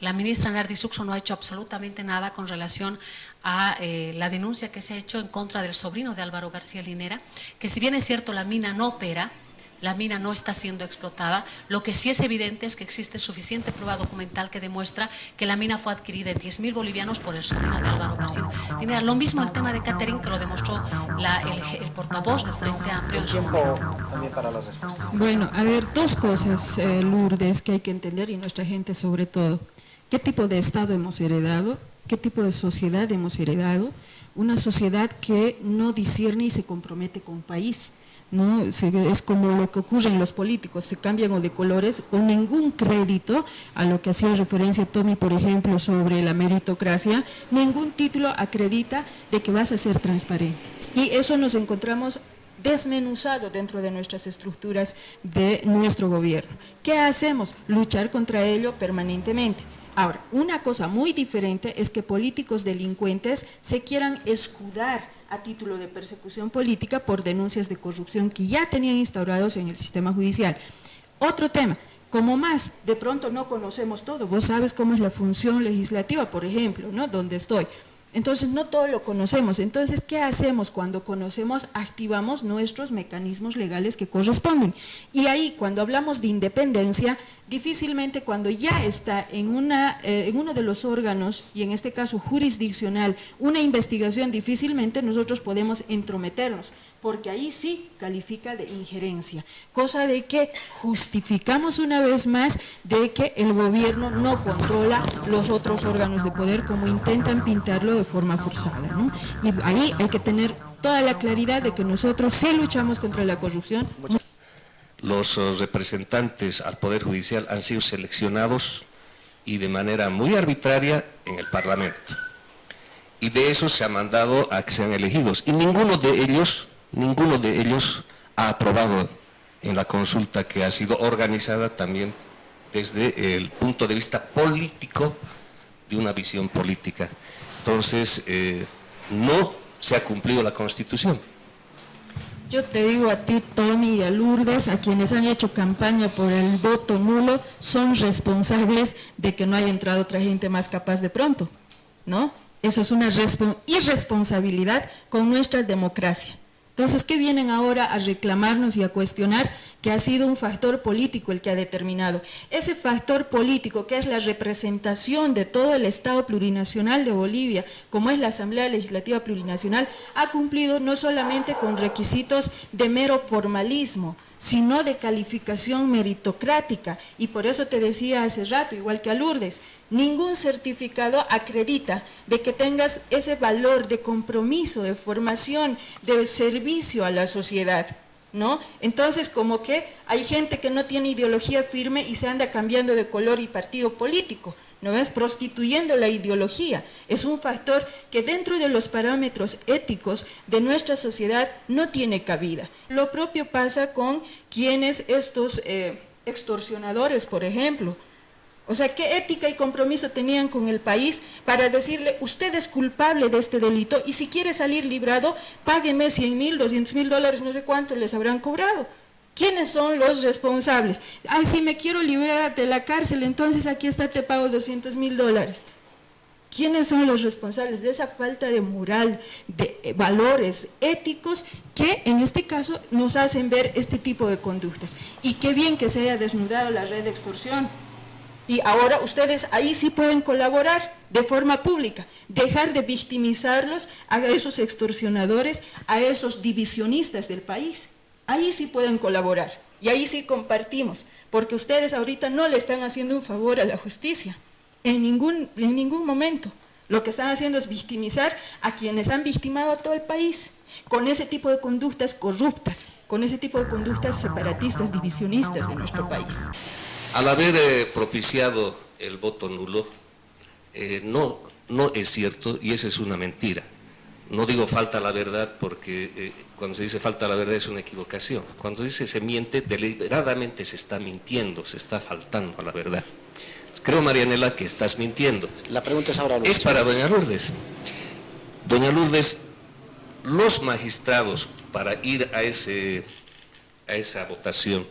La ministra Nardi Suxo no ha hecho absolutamente nada con relación a la denuncia que se ha hecho en contra del sobrino de Álvaro García Linera, que si bien es cierto la mina no opera, la mina no está siendo explotada, lo que sí es evidente es que existe suficiente prueba documental que demuestra que la mina fue adquirida en 10.000 bolivianos por el sobrino de Álvaro García Linera. Lo mismo el tema de catering, que lo demostró el portavoz del Frente Amplio. También para las respuestas. Bueno, a ver, 2 cosas, Lourdes, que hay que entender, y nuestra gente sobre todo. ¿Qué tipo de Estado hemos heredado? ¿Qué tipo de sociedad hemos heredado? Una sociedad que no discierne y se compromete con país, ¿no? Es como lo que ocurre en los políticos, se cambian o de colores o ningún crédito, a lo que hacía referencia Tommy, por ejemplo, sobre la meritocracia, ningún título acredita de que vas a ser transparente. Y eso nos encontramos desmenuzado dentro de nuestras estructuras de nuestro gobierno. ¿Qué hacemos? Luchar contra ello permanentemente. Ahora, una cosa muy diferente es que políticos delincuentes se quieran escudar a título de persecución política por denuncias de corrupción que ya tenían instaurados en el sistema judicial. Otro tema, como más de pronto no conocemos todo, vos sabes cómo es la función legislativa, por ejemplo, ¿no? Donde estoy. Entonces no todo lo conocemos. Entonces, ¿qué hacemos cuando conocemos? Activamos nuestros mecanismos legales que corresponden. Y ahí, cuando hablamos de independencia, difícilmente cuando ya está en uno de los órganos, y en este caso jurisdiccional, una investigación, difícilmente nosotros podemos entrometernos, porque ahí sí califica de injerencia, cosa de que justificamos una vez más de que el gobierno no controla los otros órganos de poder como intentan pintarlo de forma forzada, ¿no? Y ahí hay que tener toda la claridad de que nosotros sí luchamos contra la corrupción. Los representantes al Poder Judicial han sido seleccionados y de manera muy arbitraria en el Parlamento. Y de eso se ha mandado a que sean elegidos. Y ninguno de ellos ha aprobado en la consulta que ha sido organizada también desde el punto de vista político, de una visión política. Entonces, no se ha cumplido la Constitución. Yo te digo a ti, Tommy, y a Lourdes, a quienes han hecho campaña por el voto nulo, son responsables de que no haya entrado otra gente más capaz de pronto, ¿no? Eso es una irresponsabilidad con nuestra democracia. Entonces, ¿qué vienen ahora a reclamarnos y a cuestionar? Que ha sido un factor político el que ha determinado. Ese factor político, que es la representación de todo el Estado plurinacional de Bolivia, como es la Asamblea Legislativa Plurinacional, ha cumplido no solamente con requisitos de mero formalismo, sino de calificación meritocrática. Y por eso te decía hace rato, igual que a Lourdes, ningún certificado acredita de que tengas ese valor de compromiso, de formación, de servicio a la sociedad, ¿no? Entonces, como que hay gente que no tiene ideología firme y se anda cambiando de color y partido político, ¿no ves? Prostituyendo la ideología. Es un factor que dentro de los parámetros éticos de nuestra sociedad no tiene cabida. Lo propio pasa con quienes estos extorsionadores, por ejemplo. O sea, ¿qué ética y compromiso tenían con el país para decirle, usted es culpable de este delito y si quiere salir librado, págueme 100.000, 200.000 dólares, no sé cuánto les habrán cobrado? ¿Quiénes son los responsables? Ay, si me quiero liberar de la cárcel, entonces aquí está, te pago 200.000 dólares. ¿Quiénes son los responsables de esa falta de moral, de valores éticos que en este caso nos hacen ver este tipo de conductas? Y qué bien que se haya desnudado la red de extorsión. Y ahora ustedes ahí sí pueden colaborar de forma pública, dejar de victimizarlos a esos extorsionadores, a esos divisionistas del país. Ahí sí pueden colaborar y ahí sí compartimos, porque ustedes ahorita no le están haciendo un favor a la justicia, en ningún momento. Lo que están haciendo es victimizar a quienes han victimado a todo el país, con ese tipo de conductas corruptas, con ese tipo de conductas separatistas, divisionistas de nuestro país. Al haber propiciado el voto nulo, no es cierto, y esa es una mentira. No digo falta la verdad porque cuando se dice falta la verdad es una equivocación. Cuando dice se miente, deliberadamente se está mintiendo, se está faltando a la verdad. Creo, Marianela, que estás mintiendo. La pregunta es ahora, Lourdes. Es para doña Lourdes. Doña Lourdes, los magistrados para ir a esa votación,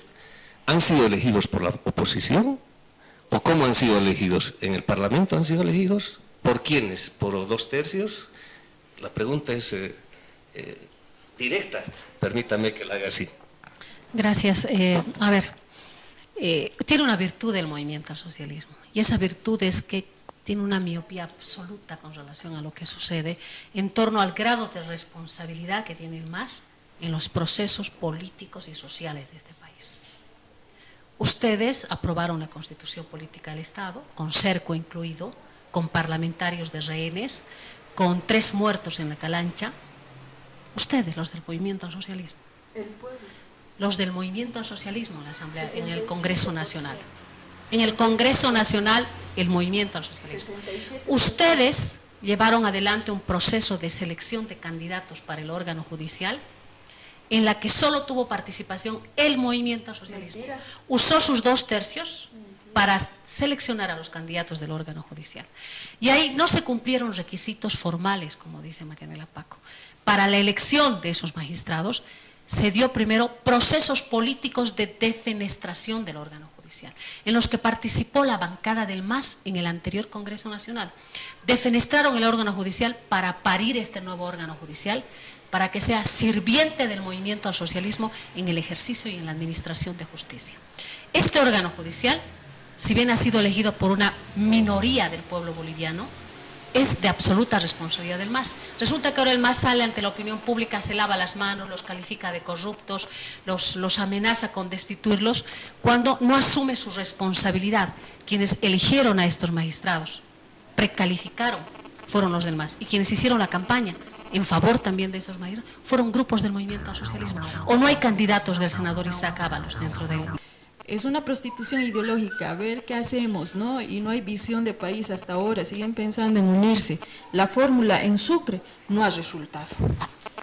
¿han sido elegidos por la oposición? ¿O cómo han sido elegidos? ¿En el Parlamento han sido elegidos? ¿Por quiénes? ¿Por 2/3? La pregunta es directa, permítame que la haga así. Gracias. A ver, tiene una virtud el movimiento al socialismo, y esa virtud es que tiene una miopía absoluta con relación a lo que sucede en torno al grado de responsabilidad que tiene el MAS en los procesos políticos y sociales de este país. Ustedes aprobaron la Constitución Política del Estado, con cerco incluido, con parlamentarios de rehenes, con 3 muertos en la Calancha. Ustedes, los del movimiento al socialismo. Los del movimiento al socialismo en la Asamblea, en el Congreso Nacional. En el Congreso Nacional, el movimiento al socialismo. Ustedes llevaron adelante un proceso de selección de candidatos para el órgano judicial en la que solo tuvo participación el movimiento al socialismo. Usó sus 2/3 para seleccionar a los candidatos del órgano judicial. Y ahí no se cumplieron requisitos formales, como dice Marianela Paco. Para la elección de esos magistrados se dio primero procesos políticos de defenestración del órgano judicial, en los que participó la bancada del MAS en el anterior Congreso Nacional. Defenestraron el órgano judicial para parir este nuevo órgano judicial, para que sea sirviente del movimiento al socialismo en el ejercicio y en la administración de justicia. Este órgano judicial, si bien ha sido elegido por una minoría del pueblo boliviano, es de absoluta responsabilidad del MAS. Resulta que ahora el MAS sale ante la opinión pública, se lava las manos, los califica de corruptos, los amenaza con destituirlos, cuando no asume su responsabilidad. Quienes eligieron a estos magistrados, precalificaron, fueron los del MAS, y quienes hicieron la campaña en favor también de esos magistrados fueron grupos del movimiento al socialismo. ¿O no hay candidatos del senador Isaac Ábalos dentro de él? Es una prostitución ideológica, a ver qué hacemos, ¿no? Y no hay visión de país hasta ahora, siguen pensando en unirse. La fórmula en Sucre no ha resultado,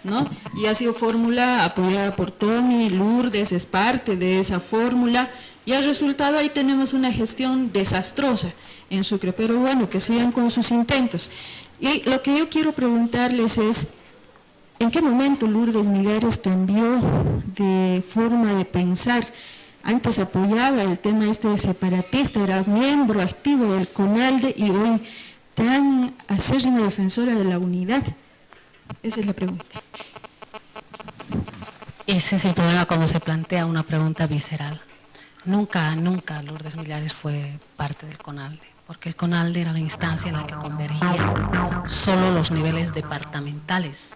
¿no? Y ha sido fórmula apoyada por Tony, Lourdes, es parte de esa fórmula, y ha resultado, ahí tenemos una gestión desastrosa en Sucre, pero bueno, que sigan con sus intentos. Y lo que yo quiero preguntarles es, ¿en qué momento Lourdes Millares cambió de forma de pensar? Antes apoyaba el tema de separatista, era miembro activo del CONALDE y hoy tan acérrima defensora de la unidad. Esa es la pregunta. Ese es el problema cuando se plantea una pregunta visceral. Nunca Lourdes Millares fue parte del CONALDE, porque el CONALDE era la instancia en la que convergían solo los niveles departamentales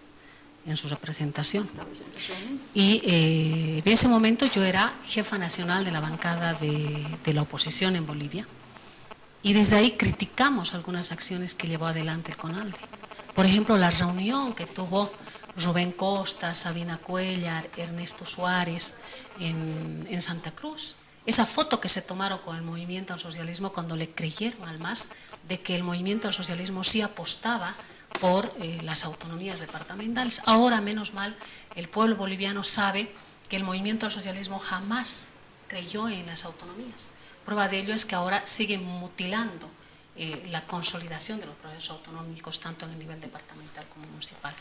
en su representación. Y en ese momento yo era jefa nacional de la bancada de la oposición en Bolivia, y desde ahí criticamos algunas acciones que llevó adelante el CONALDE. Por ejemplo, la reunión que tuvo Rubén Costa, Sabina Cuellar, Ernesto Suárez en Santa Cruz. Esa foto que se tomaron con el movimiento al socialismo cuando le creyeron al MAS de que el movimiento al socialismo sí apostaba por las autonomías departamentales. Ahora, menos mal, el pueblo boliviano sabe que el movimiento al socialismo jamás creyó en las autonomías. Prueba de ello es que ahora siguen mutilando la consolidación de los procesos autonómicos, tanto en el nivel departamental como municipal.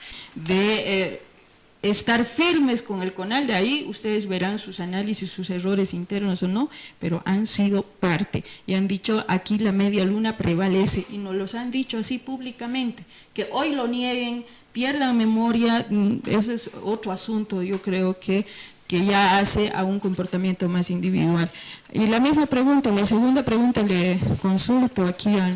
Estar firmes con el CONALDE, ahí ustedes verán sus análisis, sus errores internos o no, pero han sido parte y han dicho aquí la media luna prevalece, y nos los han dicho así públicamente. Que hoy lo nieguen, pierdan memoria, ese es otro asunto, yo creo que ya hace a un comportamiento más individual. Y la misma pregunta, la segunda pregunta le consulto aquí a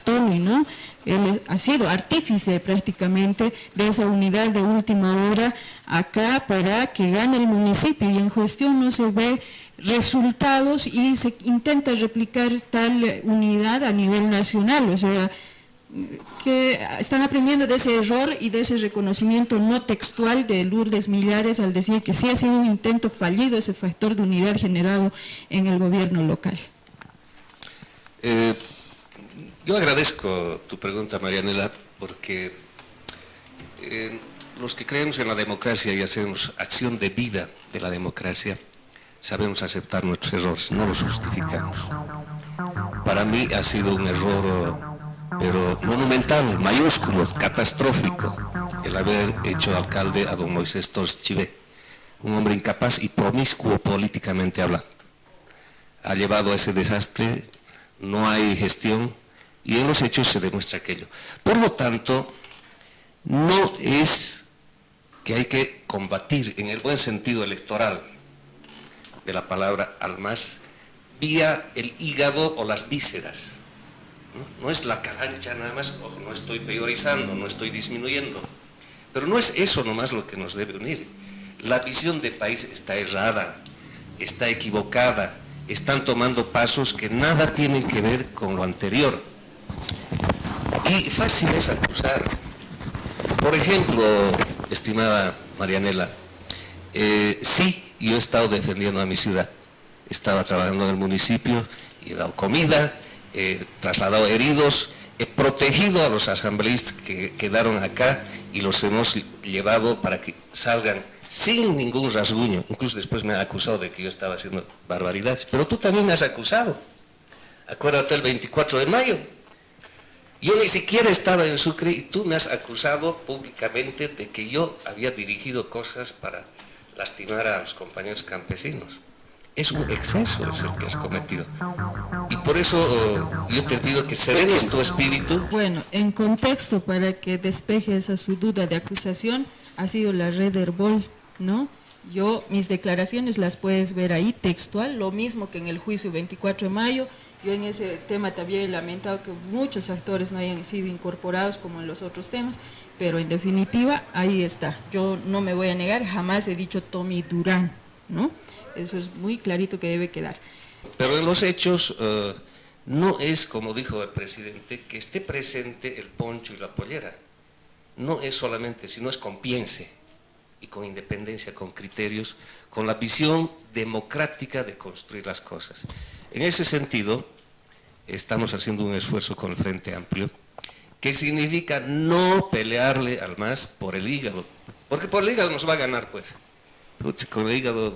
Tony, ¿no? Él ha sido artífice prácticamente de esa unidad de última hora acá para que gane el municipio, y en gestión no se ve resultados y se intenta replicar tal unidad a nivel nacional. O sea, que están aprendiendo de ese error y de ese reconocimiento no textual de Lourdes Millares al decir que sí ha sido un intento fallido ese factor de unidad generado en el gobierno local. Yo agradezco tu pregunta, Marianela, porque los que creemos en la democracia y hacemos acción de vida de la democracia, sabemos aceptar nuestros errores, no los justificamos. Para mí ha sido un error, pero monumental, mayúsculo, catastrófico, el haber hecho alcalde a don Moisés Torres Chivé, un hombre incapaz y promiscuo políticamente hablando. Ha llevado a ese desastre, no hay gestión, y en los hechos se demuestra aquello. Por lo tanto, no es que hay que combatir en el buen sentido electoral de la palabra al MAS vía el hígado o las vísceras. No es la calancha nada más, ojo, no estoy peorizando, no estoy disminuyendo, pero no es eso nomás lo que nos debe unir. La visión de país está errada, está equivocada, están tomando pasos que nada tienen que ver con lo anterior. Y fácil es acusar. Por ejemplo, estimada Marianela, Sí, yo he estado defendiendo a mi ciudad. Estaba trabajando en el municipio, he dado comida, he trasladado heridos, he protegido a los asambleístas que quedaron acá y los hemos llevado para que salgan sin ningún rasguño. Incluso después me han acusado de que yo estaba haciendo barbaridades. Pero tú también me has acusado. Acuérdate el 24 de mayo. Yo ni siquiera estaba en Sucre y tú me has acusado públicamente de que yo había dirigido cosas para lastimar a los compañeros campesinos. Es un exceso el que has cometido. Y por eso yo te pido que serenes tu espíritu. Bueno, en contexto, para que despeje esa su duda de acusación, ha sido la red Herbol, ¿no? Mis declaraciones las puedes ver ahí, textual, lo mismo que en el juicio 24 de mayo. Yo en ese tema también he lamentado que muchos actores no hayan sido incorporados como en los otros temas, pero en definitiva, ahí está. Yo no me voy a negar, jamás he dicho Tommy Durán, ¿no? Eso es muy clarito que debe quedar. Pero en los hechos no es, como dijo el presidente, que esté presente el poncho y la pollera. No es solamente, sino es con piense y con independencia, con criterios, con la visión democrática de construir las cosas. En ese sentido, estamos haciendo un esfuerzo con el Frente Amplio, que significa no pelearle al MAS por el hígado, porque por el hígado nos va a ganar, pues. Con el hígado,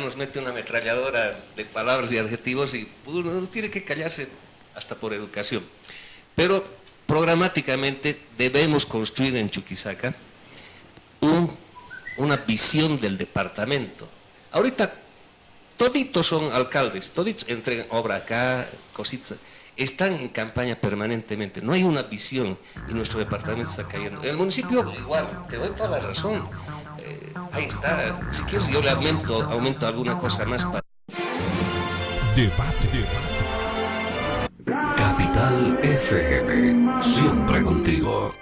nos mete una ametralladora de palabras y adjetivos y uno tiene que callarse hasta por educación. Pero programáticamente debemos construir en Chuquisaca una visión del departamento. Ahorita toditos son alcaldes, toditos entregan obra acá, cositas, están en campaña permanentemente, no hay una visión y nuestro departamento está cayendo. En el municipio igual, te doy toda la razón, ahí está, si quieres yo le aumento alguna cosa más para... Debate. Capital FM, siempre contigo.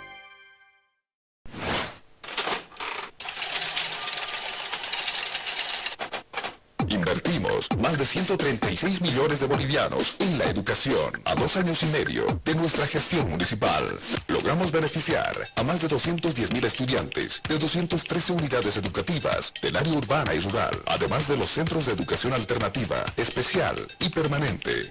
Invertimos más de 136 millones de bolivianos en la educación. A 2 años y medio de nuestra gestión municipal, logramos beneficiar a más de 210.000 estudiantes de 213 unidades educativas del área urbana y rural, además de los centros de educación alternativa, especial y permanente.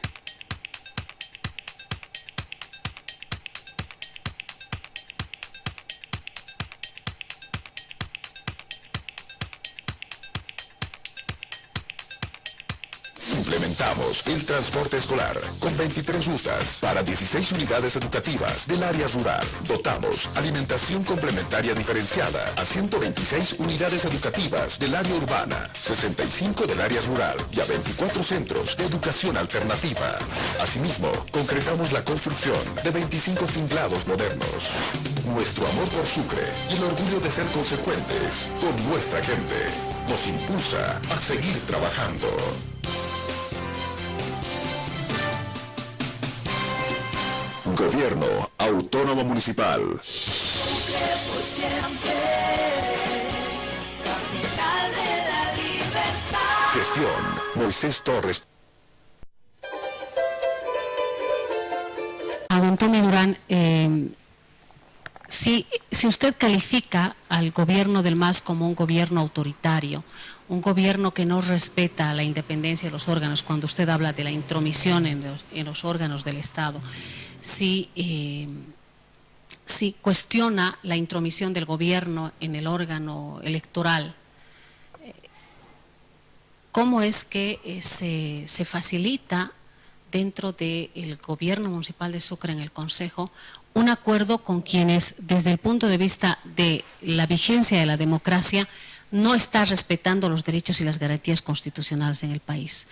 Implementamos el transporte escolar con 23 rutas para 16 unidades educativas del área rural. Dotamos alimentación complementaria diferenciada a 126 unidades educativas del área urbana, 65 del área rural y a 24 centros de educación alternativa. Asimismo, concretamos la construcción de 25 tinglados modernos. Nuestro amor por Sucre y el orgullo de ser consecuentes con nuestra gente nos impulsa a seguir trabajando. Gobierno Autónomo Municipal. Sucre por siempre, capital de la libertad. Gestión Moisés Torres. A don Tommy Durán, si usted califica al gobierno del MAS como un gobierno autoritario, un gobierno que no respeta la independencia de los órganos, cuando usted habla de la intromisión en los órganos del Estado, si cuestiona la intromisión del gobierno en el órgano electoral, ¿cómo es que se facilita dentro del gobierno municipal de Sucre, en el Consejo, un acuerdo con quienes, desde el punto de vista de la vigencia de la democracia, no está respetando los derechos y las garantías constitucionales en el país?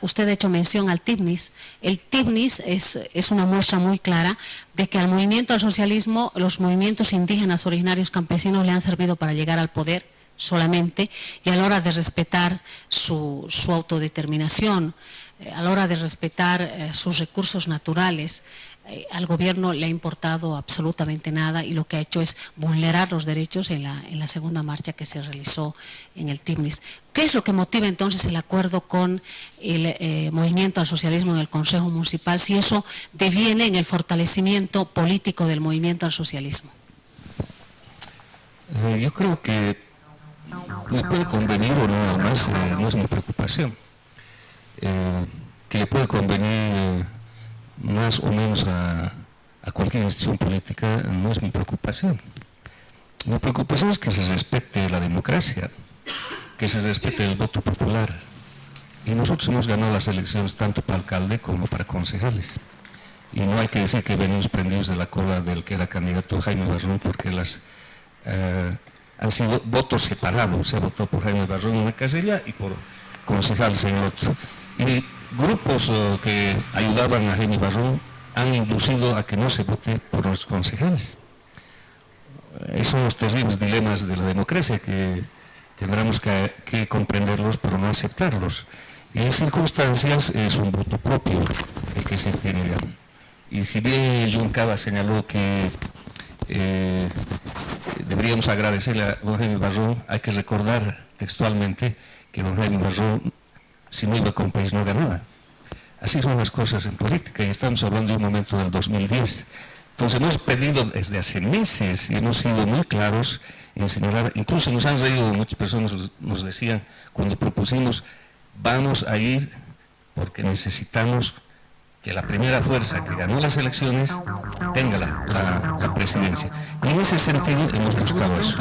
Usted ha hecho mención al TIBNIS. El TIBNIS es una muestra muy clara de que al movimiento al socialismo, los movimientos indígenas originarios campesinos le han servido para llegar al poder solamente, y a la hora de respetar su autodeterminación, a la hora de respetar sus recursos naturales, al gobierno le ha importado absolutamente nada, y lo que ha hecho es vulnerar los derechos en la segunda marcha que se realizó en el TIBNIS. ¿Qué es lo que motiva entonces el acuerdo con el movimiento al socialismo en el Consejo Municipal, si eso deviene en el fortalecimiento político del movimiento al socialismo? Yo creo que Le puede convenir o no, además, no es mi preocupación. Que le puede convenir más o menos a cualquier institución política no es mi preocupación. Mi preocupación es que se respete la democracia, que se respete el voto popular. Y nosotros hemos ganado las elecciones tanto para alcalde como para concejales. Y no hay que decir que venimos prendidos de la cola del que era candidato Jaime Barrón, porque han sido votos separados. Se ha votado por Jaime Barrón en una casilla y por concejales en el otro. Y grupos que ayudaban a Jaime Barrón han inducido a que no se vote por los concejales. Esos son los terribles dilemas de la democracia que tendremos que comprenderlos, pero no aceptarlos. Y en circunstancias es un voto propio el que se tiene ya. Y si bien John Cava señaló que deberíamos agradecerle a don Jaime Barrón, hay que recordar textualmente que don Jaime Barrón, si no iba con país, no ganaba. Así son las cosas en política, y estamos hablando de un momento del 2010. Entonces hemos pedido desde hace meses y hemos sido muy claros en señalar, incluso nos han reído, muchas personas nos decían cuando propusimos, vamos a ir porque necesitamos que la primera fuerza que ganó las elecciones tenga la presidencia. Y en ese sentido hemos buscado eso.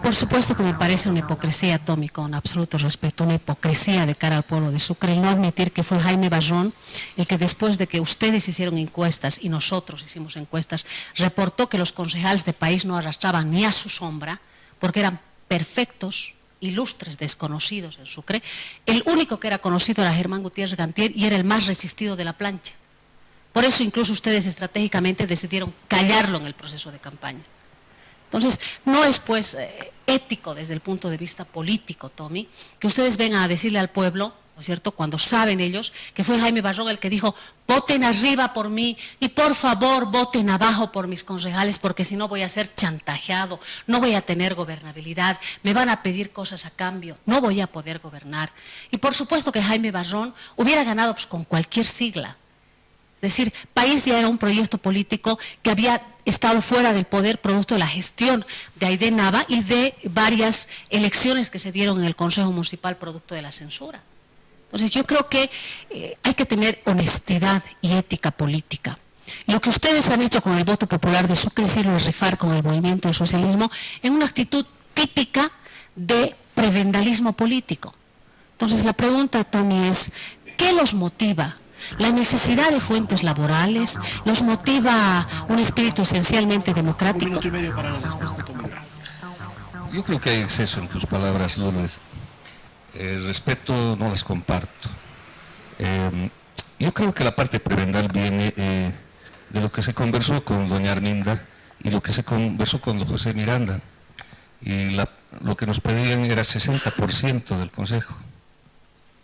Por supuesto que me parece una hipocresía, Tommy, con absoluto respeto, una hipocresía de cara al pueblo de Sucre, el no admitir que fue Jaime Barrón el que después de que ustedes hicieron encuestas y nosotros hicimos encuestas, reportó que los concejales de país no arrastraban ni a su sombra, porque eran perfectos, ilustres desconocidos en Sucre. El único que era conocido era Germán Gutiérrez Gantier y era el más resistido de la plancha. Por eso incluso ustedes estratégicamente decidieron callarlo en el proceso de campaña. Entonces, no es pues ético desde el punto de vista político, Tommy, que ustedes vengan a decirle al pueblo, ¿no es cierto?, cuando saben ellos que fue Jaime Barrón el que dijo, voten arriba por mí y por favor voten abajo por mis concejales porque si no voy a ser chantajeado, no voy a tener gobernabilidad, me van a pedir cosas a cambio, no voy a poder gobernar. Y por supuesto que Jaime Barrón hubiera ganado pues, con cualquier sigla. Es decir, País ya era un proyecto político que había estado fuera del poder producto de la gestión de Aide Nava y de varias elecciones que se dieron en el Consejo Municipal producto de la censura. Entonces yo creo que hay que tener honestidad y ética política. Lo que ustedes han hecho con el voto popular de Sucre es irlo a rifar con el movimiento del socialismo en una actitud típica de prebendalismo político. Entonces la pregunta, Tony, es ¿qué los motiva? ¿La necesidad de fuentes laborales? ¿Los motiva un espíritu esencialmente democrático? Un minuto y medio para la respuesta, Tommy. Yo creo que hay exceso en tus palabras, Lourdes. Respeto no las comparto. Yo creo que la parte prebendal viene de lo que se conversó con doña Arminda y lo que se conversó con don José Miranda. Y lo que nos pedían era 60% del Consejo.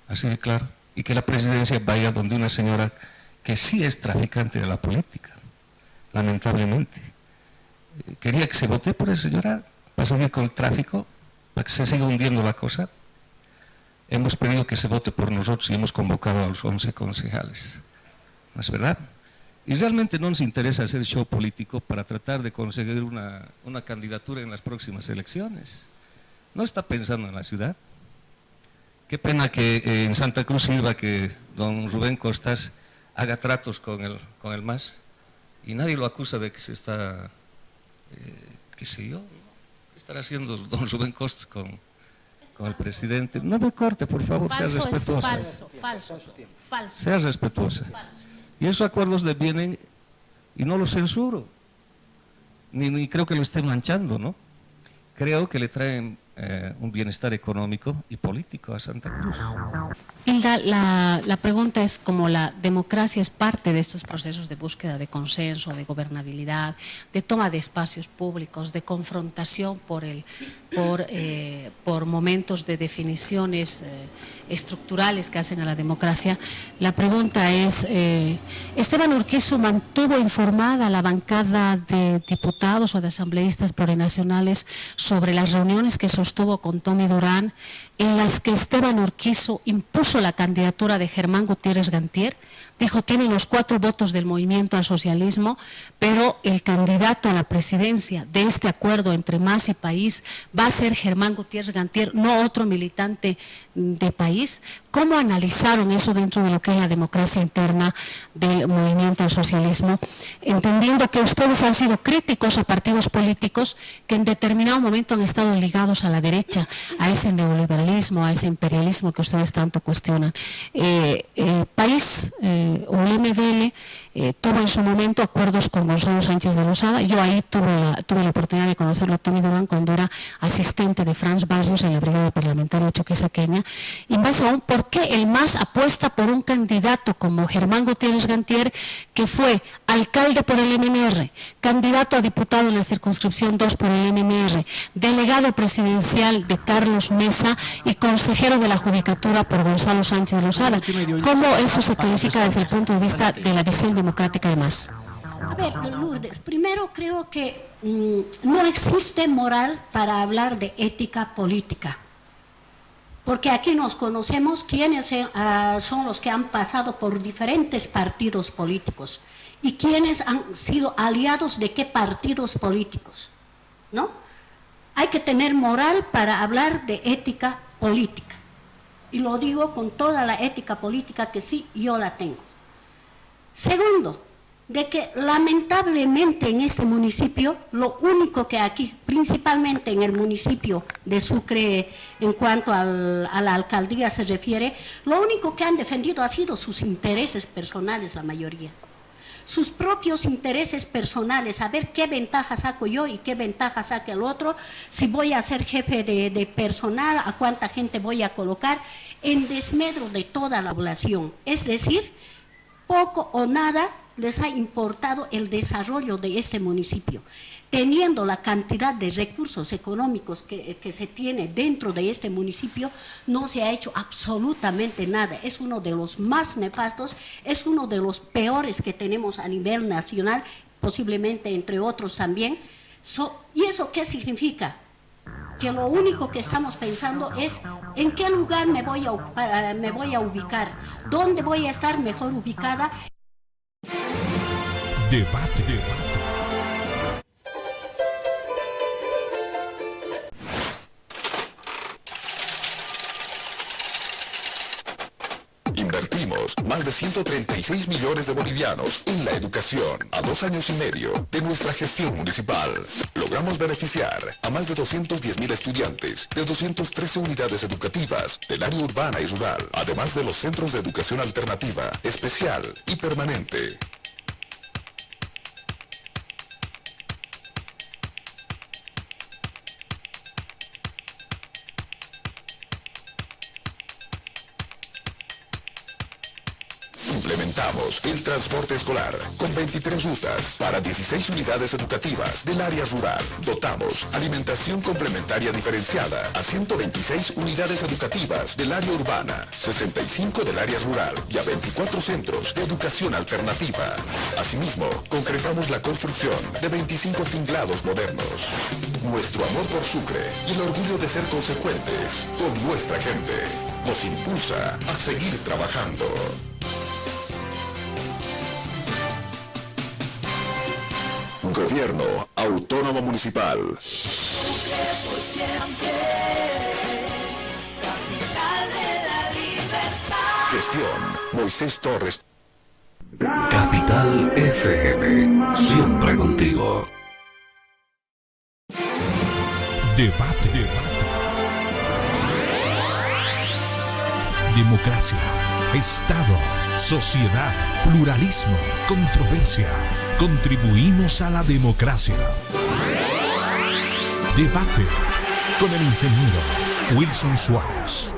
Así de claro. Y que la presidencia vaya donde una señora que sí es traficante de la política, lamentablemente. Quería que se vote por esa señora para seguir con el tráfico, para que se siga hundiendo la cosa. Hemos pedido que se vote por nosotros y hemos convocado a los 11 concejales. ¿No es verdad? Y realmente no nos interesa hacer show político para tratar de conseguir una candidatura en las próximas elecciones. No está pensando en la ciudad. Qué pena que en Santa Cruz sirva que don Rubén Costas haga tratos con el MAS y nadie lo acusa de que se está, qué sé yo, ¿qué estará haciendo don Rubén Costas con el presidente? No me corte, por favor, sea respetuosa. Falso. Sea respetuosa. Y esos acuerdos devienen, y no los censuro, ni creo que lo estén manchando, ¿no? Creo que le traen un bienestar económico y político a Santa Cruz. Hilda, la pregunta es como la democracia es parte de estos procesos de búsqueda de consenso, de gobernabilidad, de toma de espacios públicos, de confrontación por momentos de definiciones estructurales que hacen a la democracia. La pregunta es, ¿Esteban Urquizu mantuvo informada a la bancada de diputados o de asambleístas plurinacionales sobre las reuniones que sostuvo con Tommy Durán, en las que Esteban Urquizu impuso la candidatura de Germán Gutiérrez Gantier dijo, tienen los 4 votos del movimiento al socialismo, pero el candidato a la presidencia de este acuerdo entre MAS y País va a ser Germán Gutiérrez Gantier, no otro militante de País. ¿Cómo analizaron eso dentro de lo que es la democracia interna del movimiento al socialismo? Entendiendo que ustedes han sido críticos a partidos políticos que en determinado momento han estado ligados a la derecha, a ese neoliberalismo, a ese imperialismo que ustedes tanto cuestionan. País o el MVL tuvo en su momento acuerdos con Gonzalo Sánchez de Lozada. Yo ahí tuve la oportunidad de conocerlo a Tommy Durán cuando era asistente de Franz Barrios en la brigada parlamentaria chuquisaqueña. Y más aún, ¿por qué el MAS apuesta por un candidato como Germán Gutiérrez Gantier, que fue alcalde por el MNR, candidato a diputado en la circunscripción 2 por el MNR, delegado presidencial de Carlos Mesa y consejero de la Judicatura por Gonzalo Sánchez de Lozada? ¿Cómo eso se califica desde el punto de vista de la visión democrática de MAS? A ver, Lourdes, primero creo que no existe moral para hablar de ética política, porque aquí nos conocemos quiénes son los que han pasado por diferentes partidos políticos y quiénes han sido aliados de qué partidos políticos, ¿no? Hay que tener moral para hablar de ética política, y lo digo con toda la ética política que sí, yo la tengo. Segundo, de que lamentablemente en este municipio, lo único que aquí, principalmente en el municipio de Sucre, en cuanto a la alcaldía se refiere, lo único que han defendido ha sido sus intereses personales, la mayoría. Sus propios intereses personales, a ver qué ventaja saco yo y qué ventaja saca el otro, si voy a ser jefe de personal, a cuánta gente voy a colocar, en desmedro de toda la población. Es decir, poco o nada les ha importado el desarrollo de este municipio. Teniendo la cantidad de recursos económicos que se tiene dentro de este municipio, no se ha hecho absolutamente nada. Es uno de los más nefastos, es uno de los peores que tenemos a nivel nacional, posiblemente entre otros también. ¿Y eso qué significa? Que lo único que estamos pensando es en qué lugar me voy a ubicar, dónde voy a estar mejor ubicada. Debate. Invertimos más de 136 millones de bolivianos en la educación. A 2 años y medio de nuestra gestión municipal, logramos beneficiar a más de 210.000 estudiantes de 213 unidades educativas del área urbana y rural, además de los centros de educación alternativa, especial y permanente. Implementamos el transporte escolar con 23 rutas para 16 unidades educativas del área rural. Dotamos alimentación complementaria diferenciada a 126 unidades educativas del área urbana, 65 del área rural y a 24 centros de educación alternativa. Asimismo, concretamos la construcción de 25 tinglados modernos. Nuestro amor por Sucre y el orgullo de ser consecuentes con nuestra gente nos impulsa a seguir trabajando. Gobierno Autónomo Municipal. Sucre por siempre, capital de la libertad. Gestión Moisés Torres. Capital FM, siempre contigo. Debate. Democracia, Estado, sociedad, pluralismo, controversia. Contribuimos a la democracia. Debate con el ingeniero Wilson Suárez.